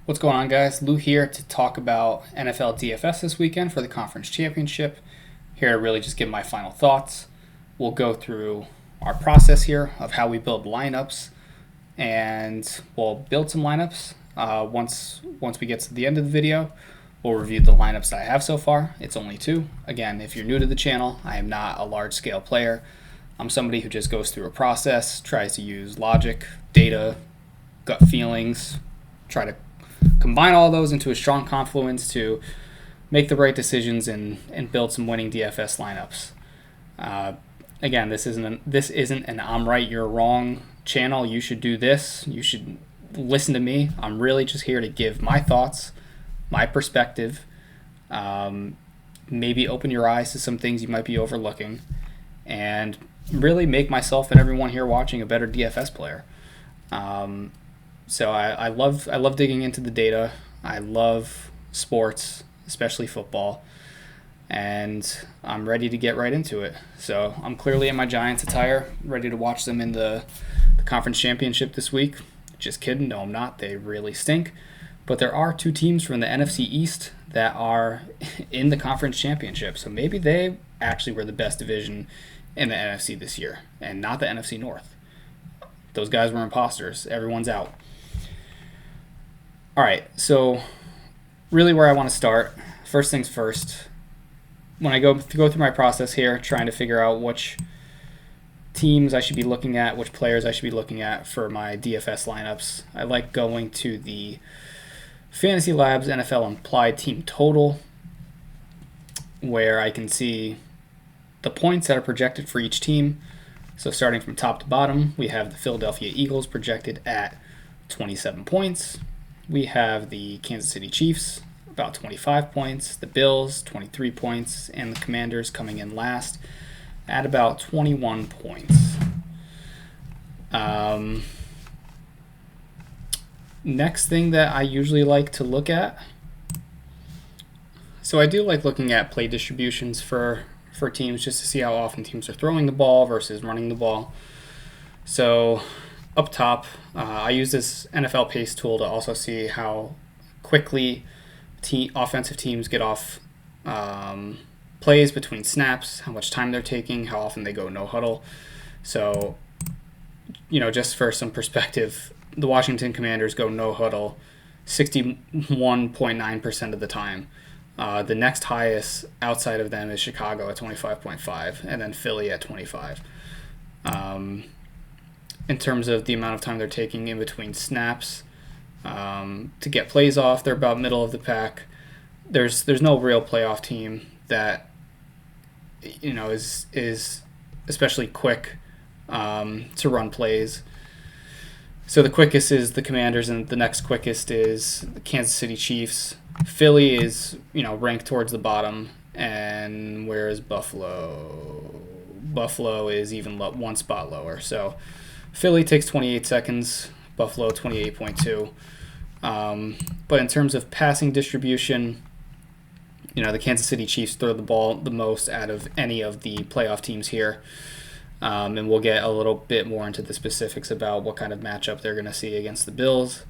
What's going on, guys? Lou here to talk about NFL DFS this weekend for the conference championship. Here to really just give my final thoughts. We'll go through our process here of how we build lineups, and we'll build some lineups. Once we get to the end of the video, we'll review the lineups that I have so far. It's only two. Again, if you're new to the channel, I am not a large-scale player. I'm somebody who just goes through a process, tries to use logic, data, gut feelings, try to combine all those into a strong confluence to make the right decisions and build some winning DFS lineups. Again, this isn't an I'm right, you're wrong channel. You should do this. You should listen to me. I'm really just here to give my thoughts, my perspective, maybe open your eyes to some things you might be overlooking, and really make myself and everyone here watching a better DFS player. So I love digging into the data. I love sports, especially football, and I'm ready to get right into it. So I'm clearly in my Giants attire, ready to watch them in the conference championship this week. Just kidding, no I'm not. They really stink. But there are two teams from the NFC East that are in the conference championship, so maybe they actually were the best division in the NFC this year, and not the NFC North. Those guys were imposters. Everyone's out. All right, so really where I want to start, first things first, when I go through my process here, trying to figure out which teams I should be looking at, which players I should be looking at for my DFS lineups, I like going to the Fantasy Labs NFL implied team total, where I can see the points that are projected for each team. So starting from top to bottom, we have the Philadelphia Eagles projected at 27 points. We have the Kansas City Chiefs, about 25 points, the Bills, 23 points, and the Commanders coming in last at about 21 points. Next thing that I usually like to look at, so I do like looking at play distributions for teams just to see how often teams are throwing the ball versus running the ball. So up top, I use this NFL pace tool to also see how quickly offensive teams get off plays between snaps, how much time they're taking, how often they go no huddle. So, just for some perspective, the Washington Commanders go no huddle 61.9% of the time. The next highest outside of them is Chicago at 25.5, and then Philly at 25. In terms of the amount of time they're taking in between snaps to get plays off, they're about middle of the pack. There's no real playoff team that is especially quick to run plays. So the quickest is the Commanders, and the next quickest is the Kansas City Chiefs. Philly is ranked towards the bottom, and where is Buffalo? Buffalo is even one spot lower. So Philly takes 28 seconds, Buffalo 28.2. But in terms of passing distribution, the Kansas City Chiefs throw the ball the most out of any of the playoff teams here. And we'll get a little bit more into the specifics about what kind of matchup they're going to see against the Bills.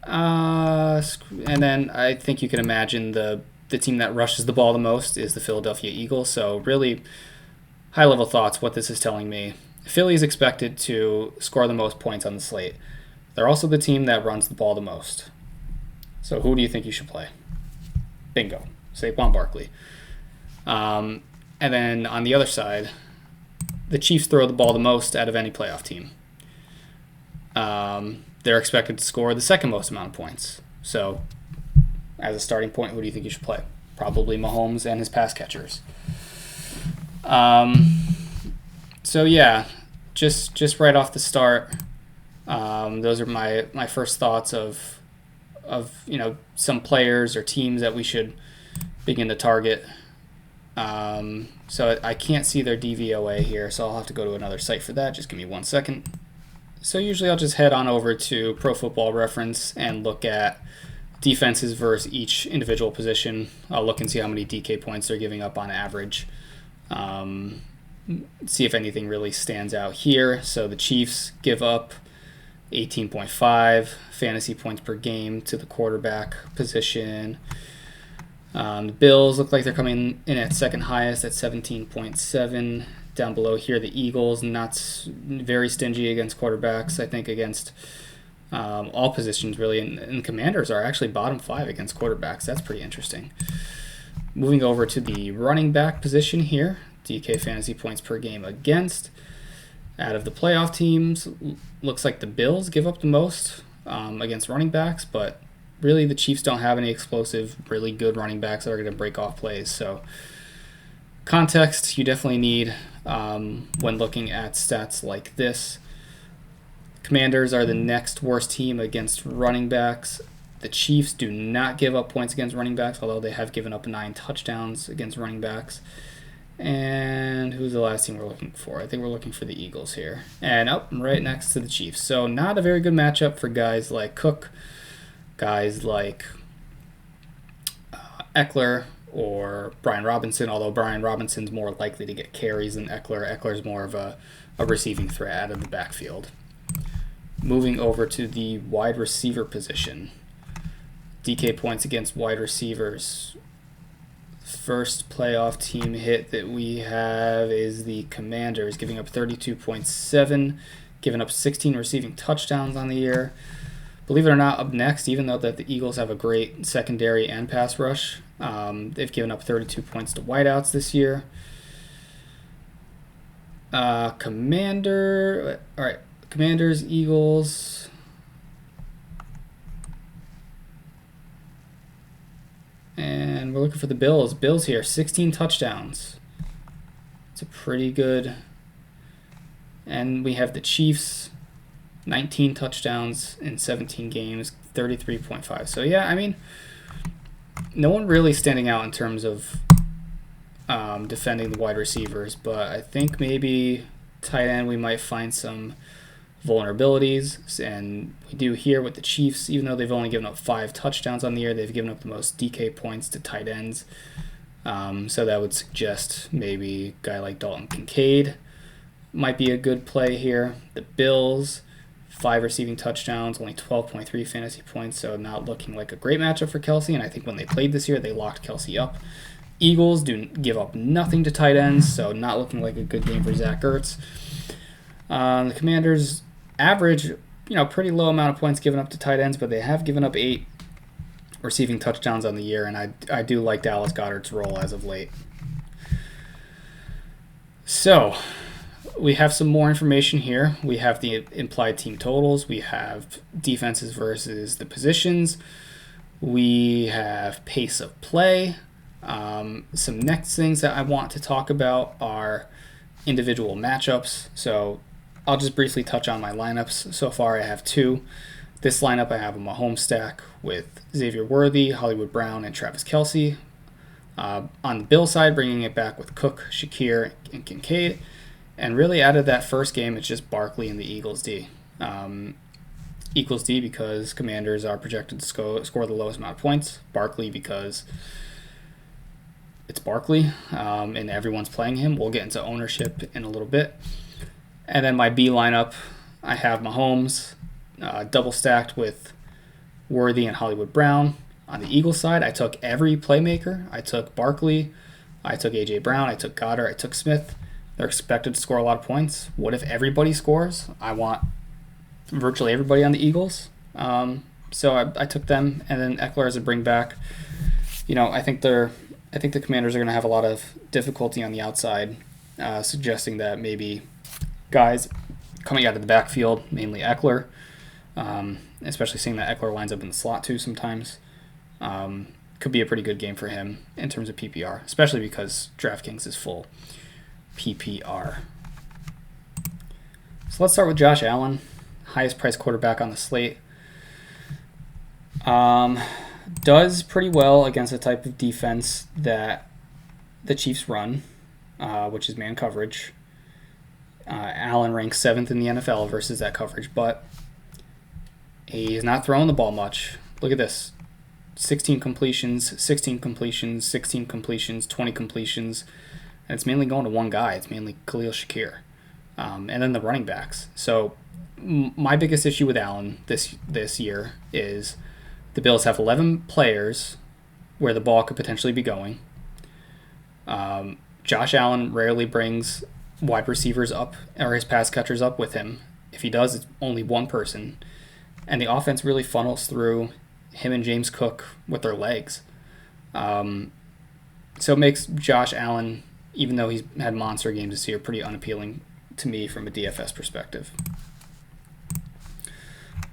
And then I think you can imagine the team that rushes the ball the most is the Philadelphia Eagles. So really high-level thoughts, what this is telling me. Philly is expected to score the most points on the slate. They're also the team that runs the ball the most. So who do you think you should play? Bingo. Saquon Barkley. And then on the other side, the Chiefs throw the ball the most out of any playoff team. They're expected to score the second most amount of points. So as a starting point, who do you think you should play? Probably Mahomes and his pass catchers. So yeah, just right off the start, those are my first thoughts of some players or teams that we should begin to target. So I can't see their DVOA here, so I'll have to go to another site for that. Just give me 1 second. So usually I'll just head on over to Pro Football Reference and look at defenses versus each individual position. I'll look and see how many DK points they're giving up on average. See if anything really stands out here. So the Chiefs give up 18.5 fantasy points per game to the quarterback position. The Bills look like they're coming in at second highest at 17.7. Down below here, the Eagles, not very stingy against quarterbacks. I think against all positions, really. And Commanders are actually bottom 5 against quarterbacks. That's pretty interesting. Moving over to the running back position here, DK fantasy points per game against. Out of the playoff teams, looks like the Bills give up the most against running backs, but really the Chiefs don't have any explosive, really good running backs that are going to break off plays. So context you definitely need when looking at stats like this. Commanders are the next worst team against running backs. The Chiefs do not give up points against running backs, although they have given up 9 touchdowns against running backs. And who's the last team we're looking for? I think we're looking for the Eagles here. And right next to the Chiefs. So not a very good matchup for guys like Cook, guys like Eckler, or Brian Robinson, although Brian Robinson's more likely to get carries than Eckler. Eckler's more of a receiving threat out of the backfield. Moving over to the wide receiver position. DK points against wide receivers. First playoff team hit that we have is the Commanders, giving up 32.7, giving up 16 receiving touchdowns on the year. Believe it or not, up next, even though that the Eagles have a great secondary and pass rush, they've given up 32 points to wideouts this year. Commanders, Eagles. And we're looking for the Bills. Bills here, 16 touchdowns. It's a pretty good. And we have the Chiefs, 19 touchdowns in 17 games, 33.5. So, yeah, I mean, no one really standing out in terms of defending the wide receivers. But I think maybe tight end we might find some vulnerabilities, and we do here with the Chiefs. Even though they've only given up 5 touchdowns on the year, they've given up the most DK points to tight ends. So that would suggest maybe a guy like Dalton Kincaid might be a good play here. The Bills, 5 receiving touchdowns, only 12.3 fantasy points, so not looking like a great matchup for Kelsey, and I think when they played this year, they locked Kelsey up. Eagles do give up nothing to tight ends, so not looking like a good game for Zach Ertz. The Commanders average, pretty low amount of points given up to tight ends, but they have given up 8 receiving touchdowns on the year, and I do like Dallas Goedert's role as of late. So we have some more information here. We have the implied team totals. We have defenses versus the positions. We have pace of play. Some next things that I want to talk about are individual matchups. So I'll just briefly touch on my lineups. So far I have 2. This lineup I have a Mahomes stack with Xavier Worthy, Hollywood Brown, and Travis Kelce. On the Bill side, bringing it back with Cook, Shakir, and Kincaid. And really out of that first game, it's just Barkley and the Eagles D. Equals D because Commanders are projected to score the lowest amount of points. Barkley because it's Barkley and everyone's playing him. We'll get into ownership in a little bit. And then my B lineup, I have Mahomes double stacked with Worthy and Hollywood Brown. On the Eagles side, I took every playmaker. I took Barkley, I took A.J. Brown, I took Goddard, I took Smith. They're expected to score a lot of points. What if everybody scores? I want virtually everybody on the Eagles. So I took them, and then Eckler as a bring back. I think the Commanders are going to have a lot of difficulty on the outside, suggesting that maybe guys coming out of the backfield, mainly Eckler, especially seeing that Eckler lines up in the slot too sometimes, could be a pretty good game for him in terms of PPR, especially because DraftKings is full PPR. So let's start with Josh Allen, highest priced quarterback on the slate. Does pretty well against the type of defense that the Chiefs run, which is man coverage. Allen ranks 7th in the NFL versus that coverage, but he's not throwing the ball much. Look at this. 16 completions, 16 completions, 16 completions, 20 completions, and it's mainly going to one guy. It's mainly Khalil Shakir. And then the running backs. So my biggest issue with Allen this year is the Bills have 11 players where the ball could potentially be going. Josh Allen rarely brings wide receivers up or his pass catchers up with him. If he does, it's only one person. And the offense really funnels through him and James Cook with their legs. So it makes Josh Allen, even though he's had monster games this year, pretty unappealing to me from a DFS perspective.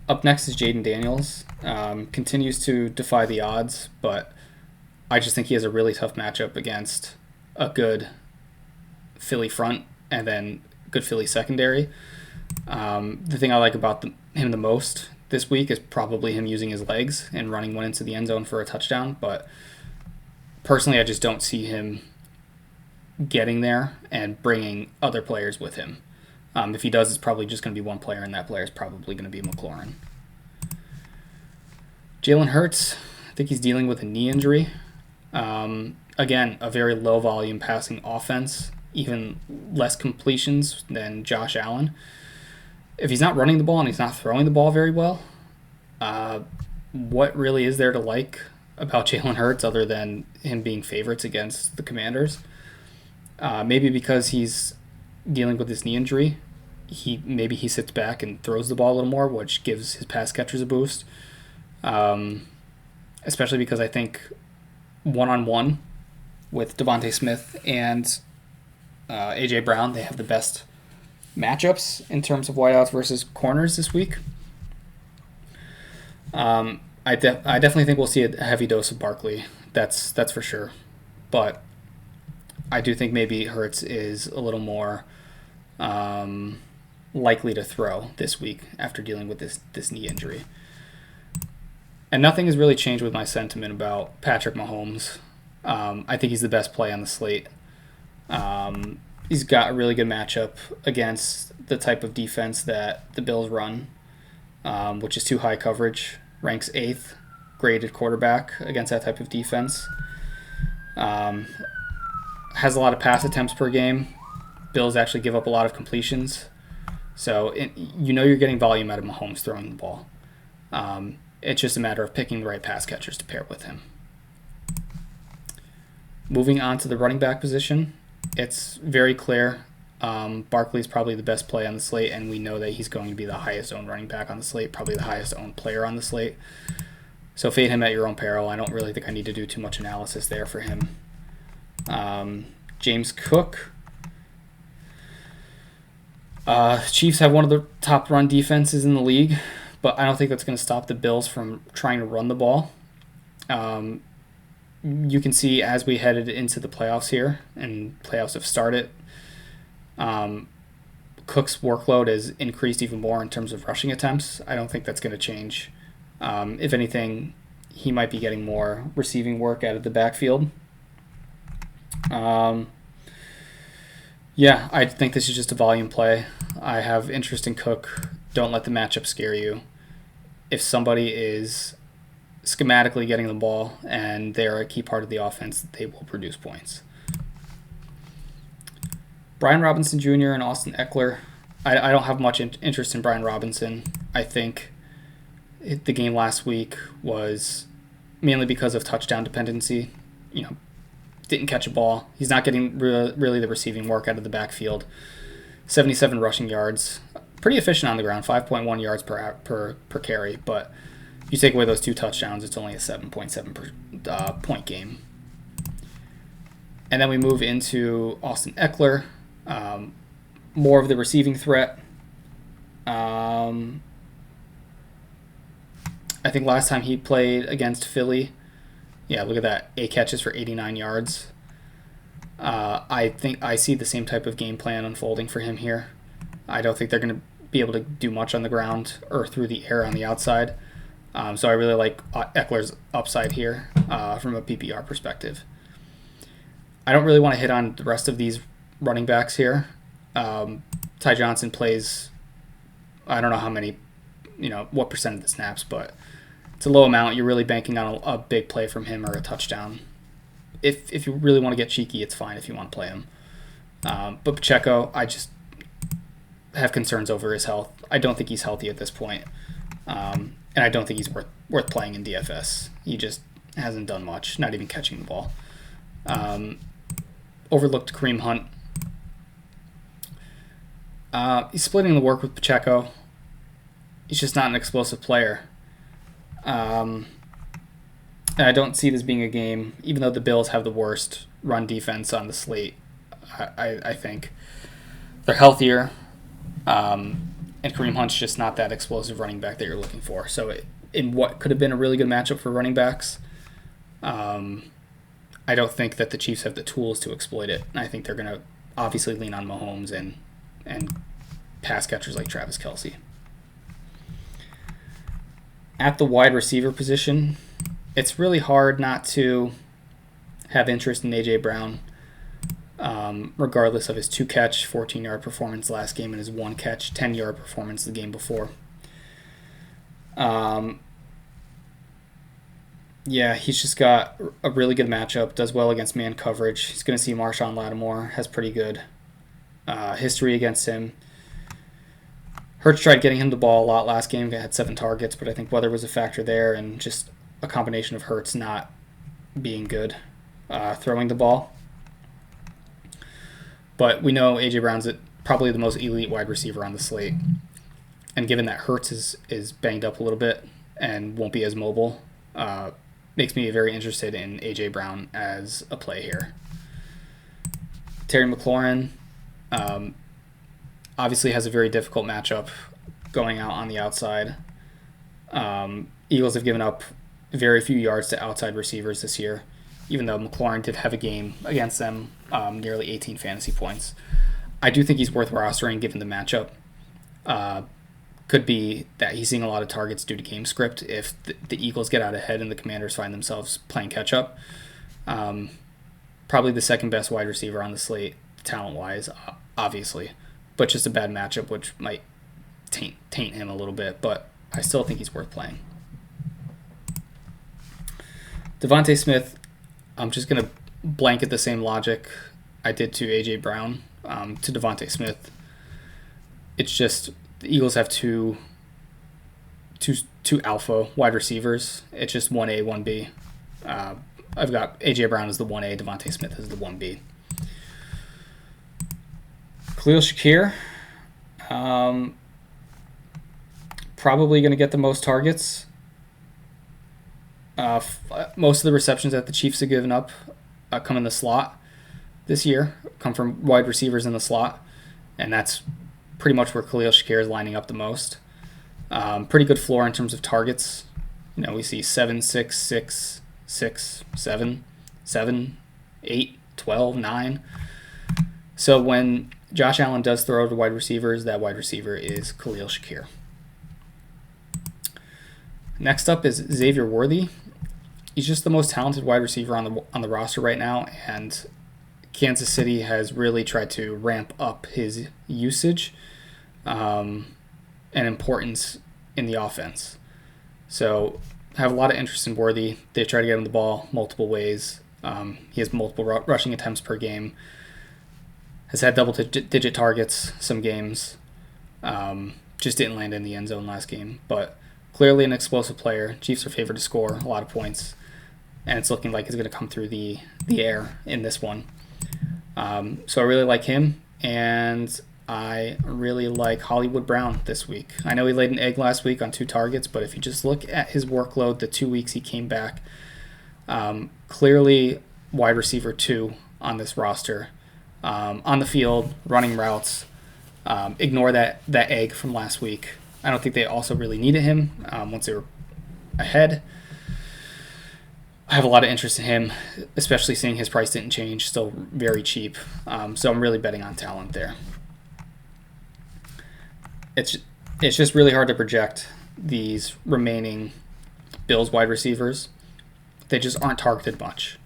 Up next is Jaden Daniels. Continues to defy the odds, but I just think he has a really tough matchup against a good Philly front and then good Philly secondary. The thing I like about him the most this week is probably him using his legs and running one into the end zone for a touchdown, but personally I just don't see him getting there and bringing other players with him. If he does, it's probably just going to be one player, and that player is probably going to be McLaurin. Jalen Hurts, I think he's dealing with a knee injury. Again, a very low volume passing offense, even less completions than Josh Allen. If he's not running the ball and he's not throwing the ball very well, what really is there to like about Jalen Hurts other than him being favorites against the Commanders? Maybe because he's dealing with this knee injury, maybe he sits back and throws the ball a little more, which gives his pass catchers a boost. Especially because I think one-on-one with Devontae Smith and A.J. Brown, they have the best matchups in terms of wideouts versus corners this week. I definitely think we'll see a heavy dose of Barkley. That's for sure. But I do think maybe Hurts is a little more likely to throw this week after dealing with this knee injury. And nothing has really changed with my sentiment about Patrick Mahomes. I think he's the best play on the slate. He's got a really good matchup against the type of defense that the Bills run, which is too high coverage. Ranks 8th graded quarterback against that type of defense. Has a lot of pass attempts per game. Bills actually give up a lot of completions. So you're getting volume out of Mahomes throwing the ball. It's just a matter of picking the right pass catchers to pair with him. Moving on to the running back position, it's very clear. Barkley's probably the best play on the slate, and we know that he's going to be the highest owned running back on the slate, probably the highest owned player on the slate. So fade him at your own peril. I don't really think I need to do too much analysis there for him. James Cook. Chiefs have one of the top run defenses in the league, but I don't think that's going to stop the Bills from trying to run the ball. You can see as we headed into the playoffs here, and playoffs have started, Cook's workload has increased even more in terms of rushing attempts. I don't think that's going to change. If anything, he might be getting more receiving work out of the backfield. Yeah, I think this is just a volume play. I have interest in Cook. Don't let the matchup scare you. If somebody is schematically getting the ball and they're a key part of the offense, they will produce points. Brian Robinson Jr. and Austin Eckler. I don't have much interest in Brian Robinson. I think the game last week was mainly because of touchdown dependency. Didn't catch a ball. He's not getting really the receiving work out of the backfield. 77 rushing yards. Pretty efficient on the ground, 5.1 yards per carry, but if you take away those 2 touchdowns, it's only a 7.7 point game. And then we move into Austin Eckler, more of the receiving threat. I think last time he played against Philly, look at that, 8 catches for 89 yards. I think I see the same type of game plan unfolding for him here. I don't think they're going to be able to do much on the ground or through the air on the outside. So I really like Eckler's upside here from a PPR perspective. I don't really want to hit on the rest of these running backs here. Ty Johnson plays, I don't know how many, what percent of the snaps, but it's a low amount. You're really banking on a big play from him or a touchdown. If you really want to get cheeky, it's fine if you want to play him. But Pacheco, I just have concerns over his health. I don't think he's healthy at this point. And I don't think he's worth playing in DFS. He just hasn't done much, not even catching the ball. Overlooked Kareem Hunt. He's splitting the work with Pacheco. He's just not an explosive player. And I don't see this being a game, even though the Bills have the worst run defense on the slate. I think they're healthier, and Kareem Hunt's just not that explosive running back that you're looking for. So in what could have been a really good matchup for running backs, I don't think that the Chiefs have the tools to exploit it. I think they're going to obviously lean on Mahomes and pass catchers like Travis Kelce. At the wide receiver position, it's really hard not to have interest in A.J. Brown, regardless of his 2-catch, 14-yard performance last game and his 1-catch, 10-yard performance the game before. Yeah, he's just got a really good matchup, does well against man coverage. He's going to see Marshawn Lattimore, has pretty good history against him. Hurts tried getting him the ball a lot last game, had 7 targets, but I think weather was a factor there and just a combination of Hurts not being good throwing the ball. But we know A.J. Brown's probably the most elite wide receiver on the slate. And given that Hurts is banged up a little bit and won't be as mobile, makes me very interested in A.J. Brown as a play here. Terry McLaurin obviously has a very difficult matchup going out on the outside. Eagles have given up very few yards to outside receivers this year, even though McLaurin did have a game against them, nearly 18 fantasy points. I do think he's worth rostering given the matchup. Could be that he's seeing a lot of targets due to game script if the Eagles get out ahead and the Commanders find themselves playing catch-up. Probably the second best wide receiver on the slate, talent-wise, obviously, but just a bad matchup, which might taint him a little bit, but I still think he's worth playing. Devontae Smith, I'm just going to blanket the same logic I did to A.J. Brown to Devontae Smith. It's just the Eagles have two alpha wide receivers. It's just 1A, 1B. I've got A.J. Brown as the 1A, Devontae Smith as the 1B. Khalil Shakir, probably going to get the most targets. Most of the receptions that the Chiefs have given up come in the slot this year, come from wide receivers in the slot, and that's pretty much where Khalil Shakir is lining up the most. Pretty good floor in terms of targets. You know, we see 7, 6, 6, 6, 7, 7, 8, 12, 9. So when Josh Allen does throw to wide receivers, that wide receiver is Khalil Shakir. Next up is Xavier Worthy. He's just the most talented wide receiver on the roster right now, and Kansas City has really tried to ramp up his usage and importance in the offense. So I have a lot of interest in Worthy. They try to get him the ball multiple ways. He has multiple rushing attempts per game. Has had double-digit targets some games. Just didn't land in the end zone last game. But clearly an explosive player. Chiefs are favored to score a lot of points. And it's looking like he's going to come through the air in this one. So I really like him. And I really like Hollywood Brown this week. I know he laid an egg last week on 2 targets, but if you just look at his workload, the 2 weeks he came back, clearly wide receiver 2 on this roster. On the field, running routes. Ignore that egg from last week. I don't think they also really needed him once they were ahead. I have a lot of interest in him, especially seeing his price didn't change, still very cheap. So I'm really betting on talent there. It's just really hard to project these remaining Bills wide receivers. They just aren't targeted much.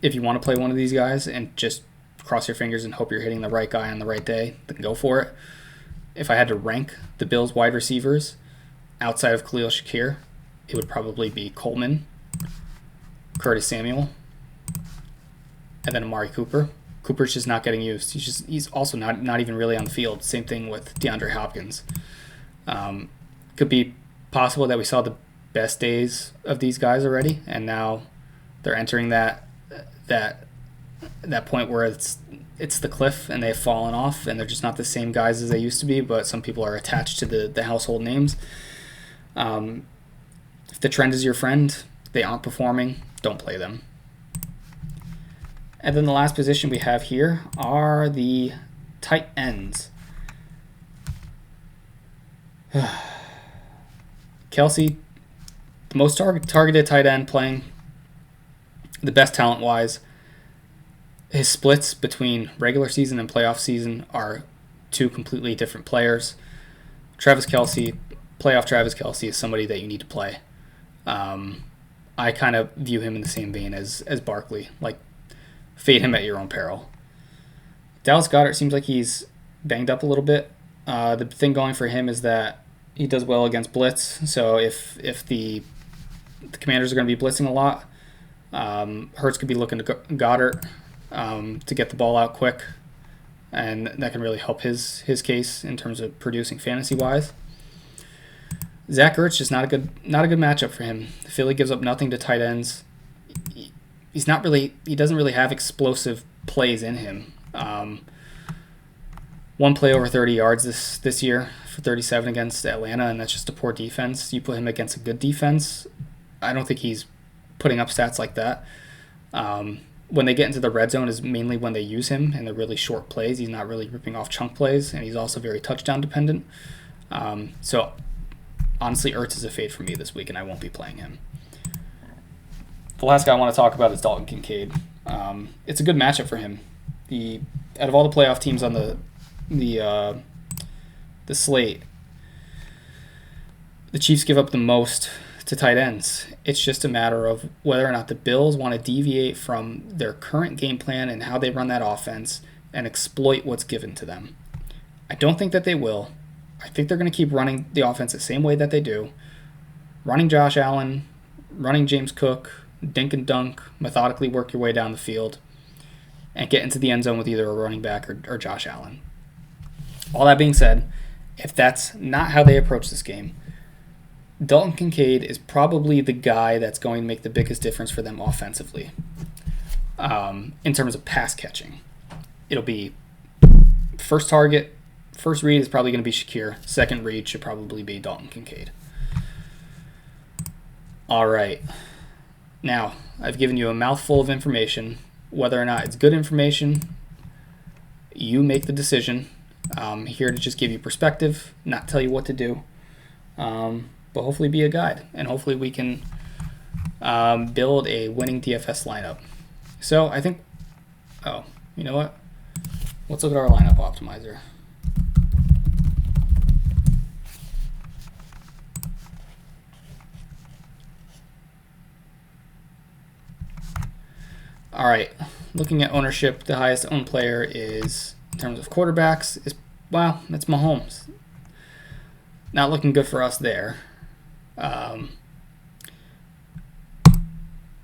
If you want to play one of these guys and just cross your fingers and hope you're hitting the right guy on the right day, then go for it. If I had to rank the Bills wide receivers outside of Khalil Shakir, it would probably be Coleman, Curtis Samuel, and then Amari Cooper. Cooper's just not getting used. He's also not even really on the field. Same thing with DeAndre Hopkins. Could be possible that we saw the best days of these guys already, and now they're entering that point where it's the cliff and they've fallen off and they're just not the same guys as they used to be, but some people are attached to the household names. If the trend is your friend, they aren't performing, don't play them. And then the last position we have here are the tight ends. Kelce, the most targeted tight end, playing the best talent-wise. His splits between regular season and playoff season are two completely different players. Travis Kelce, playoff Travis Kelce, is somebody that you need to play. I kind of view him in the same vein as Barkley. Like, fade him at your own peril. Dallas Goedert seems like he's banged up a little bit. The thing going for him is that he does well against blitz. So if the Commanders are going to be blitzing a lot, Hurts could be looking to Goedert to get the ball out quick, and that can really help his case in terms of producing fantasy-wise. Zach Ertz, just not a good matchup for him. Philly gives up nothing to tight ends. He doesn't really have explosive plays in him. One play over 30 yards this year for 37 against Atlanta, and that's just a poor defense. You put him against a good defense, I don't think he's putting up stats like that. When they get into the red zone is mainly when they use him, and they're really short plays. He's not really ripping off chunk plays, and he's also very touchdown dependent. So honestly, Ertz is a fade for me this week, and I won't be playing him. The last guy I want to talk about is Dalton Kincaid. It's a good matchup for him. Out of all the playoff teams on the slate, the Chiefs give up the most to tight ends. It's just a matter of whether or not the Bills want to deviate from their current game plan and how they run that offense and exploit what's given to them. I don't think that they will. I think they're going to keep running the offense the same way that they do. Running Josh Allen, running James Cook, dink and dunk, methodically work your way down the field, and get into the end zone with either a running back or Josh Allen. All that being said, if that's not how they approach this game, Dalton Kincaid is probably the guy that's going to make the biggest difference for them offensively. In terms of pass catching, it'll be first target. First read is probably going to be Shakir. Second read should probably be Dalton Kincaid. All right. Now, I've given you a mouthful of information. Whether or not it's good information, you make the decision. I'm here to just give you perspective, not tell you what to do, but hopefully be a guide, and hopefully we can build a winning DFS lineup. So I think, you know what? Let's look at our lineup optimizer. All right, looking at ownership, the highest owned player is, in terms of quarterbacks, that's Mahomes. Not looking good for us there.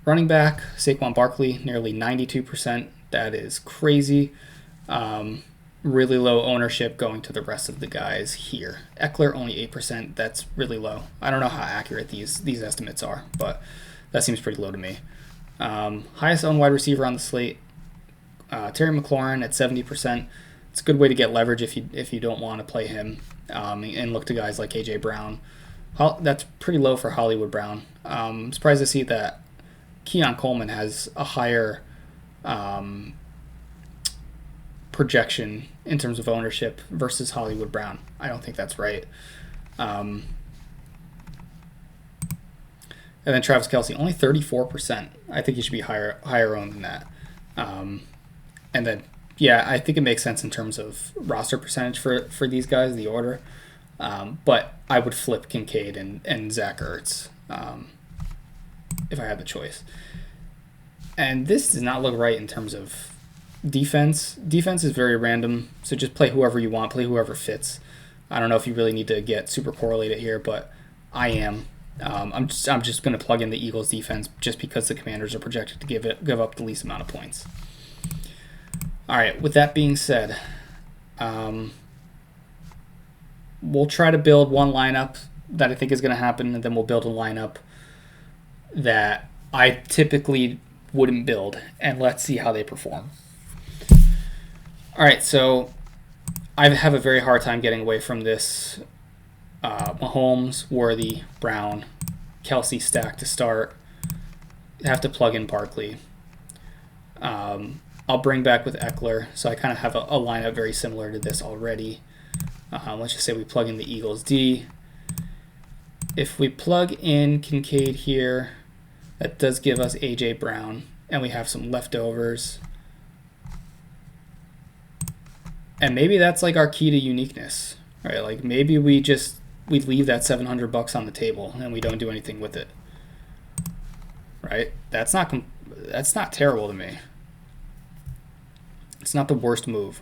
Running back, Saquon Barkley, nearly 92%. That is crazy. Really low ownership going to the rest of the guys here. Eckler, only 8%. That's really low. I don't know how accurate these estimates are, but that seems pretty low to me. Highest owned wide receiver on the slate, Terry McLaurin at 70%. It's a good way to get leverage if you don't want to play him, and look to guys like A.J. Brown. That's pretty low for Hollywood Brown. I'm surprised to see that Keon Coleman has a higher projection in terms of ownership versus Hollywood Brown. I don't think that's right. And then Travis Kelce, only 34%. I think he should be higher owned than that. And then, I think it makes sense in terms of roster percentage for these guys, the order. But I would flip Kincaid and Zach Ertz if I had the choice. And this does not look right in terms of defense. Defense is very random, so just play whoever you want, play whoever fits. I don't know if you really need to get super correlated here, but I am. I'm just going to plug in the Eagles defense just because the Commanders are projected to give up the least amount of points. All right, with that being said, we'll try to build one lineup that I think is going to happen, and then we'll build a lineup that I typically wouldn't build, and let's see how they perform. All right, so I have a very hard time getting away from this Mahomes, Worthy, Brown, Kelsey stack to start. You have to plug in Barkley. I'll bring back with Eckler, so I kind of have a lineup very similar to this already. Let's just say we plug in the Eagles D. If we plug in Kincaid here, that does give us A.J. Brown, and we have some leftovers. And maybe that's like our key to uniqueness, right? Like maybe we leave that $700 on the table and we don't do anything with it, right? That's not terrible to me. It's not the worst move.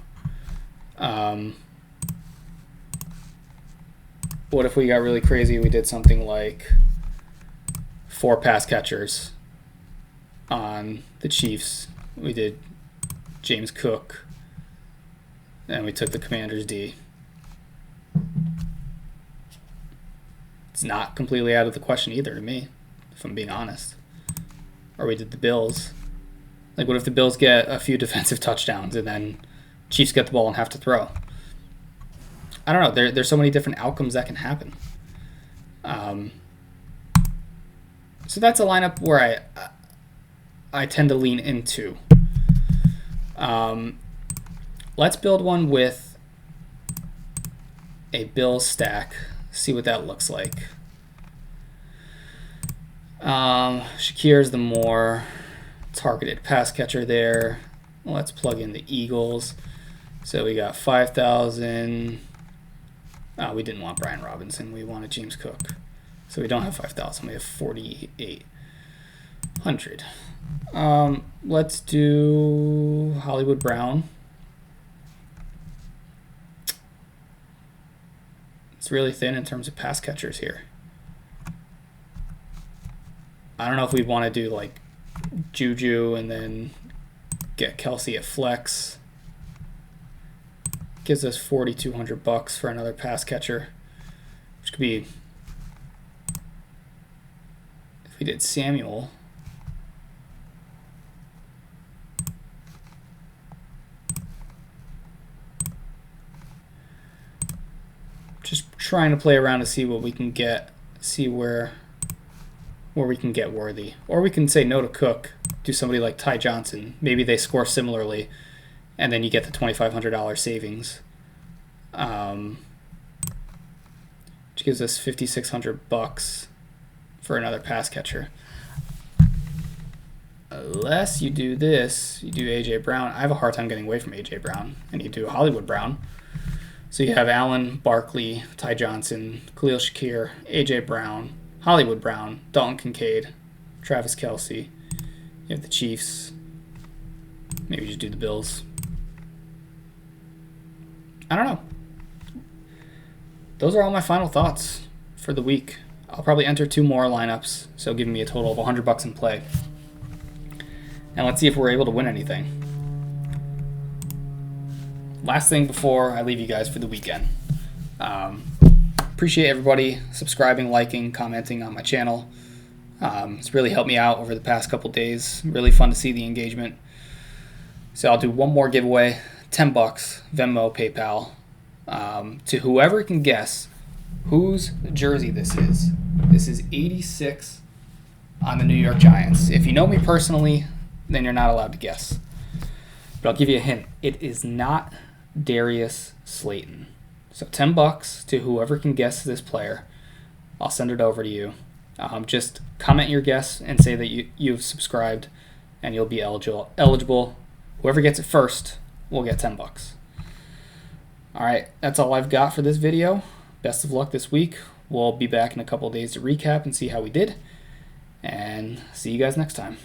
What if we got really crazy? We did something like 4 pass catchers on the Chiefs. We did James Cook, and we took the Commanders D. It's not completely out of the question either to me, if I'm being honest. Or we did the Bills. Like, what if the Bills get a few defensive touchdowns and then Chiefs get the ball and have to throw? I don't know. There's so many different outcomes that can happen. So that's a lineup where I tend to lean into. Let's build one with a Bills stack. See what that looks like. Shakir's the more targeted pass catcher there. Let's plug in the Eagles. So we got 5,000. We didn't want Brian Robinson. We wanted James Cook. So we don't have 5,000. We have 4,800. Let's do Hollywood Brown. It's really thin in terms of pass catchers here. I don't know if we want to do like Juju and then get Kelsey at flex. Gives us $4,200 for another pass catcher, which could be, if we did Samuel. Just trying to play around to see what we can get, see where we can get Worthy. Or we can say no to Cook, do somebody like Ty Johnson. Maybe they score similarly, and then you get the $2,500 savings, which gives us $5,600 for another pass catcher. Unless you do this, you do A.J. Brown. I have a hard time getting away from A.J. Brown, and you do Hollywood Brown. So you have Allen, Barkley, Ty Johnson, Khalil Shakir, A.J. Brown, Hollywood Brown, Dalton Kincaid, Travis Kelce. You have the Chiefs. Maybe just do the Bills. I don't know. Those are all my final thoughts for the week. I'll probably enter 2 more lineups, so giving me a total of $100 in play. And let's see if we're able to win anything. Last thing before I leave you guys for the weekend. Appreciate everybody subscribing, liking, commenting on my channel. It's really helped me out over the past couple days. Really fun to see the engagement. So I'll do one more giveaway, $10, Venmo, PayPal, to whoever can guess whose jersey this is. This is 86 on the New York Giants. If you know me personally, then you're not allowed to guess. But I'll give you a hint. It is not Darius Slayton. So $10 to whoever can guess this player. I'll send it over to you. Just comment your guess and say that you've subscribed, and you'll be eligible. Whoever gets it first will get $10. All right, that's all I've got for this video. Best of luck this week. We'll be back in a couple of days to recap and see how we did. And see you guys next time.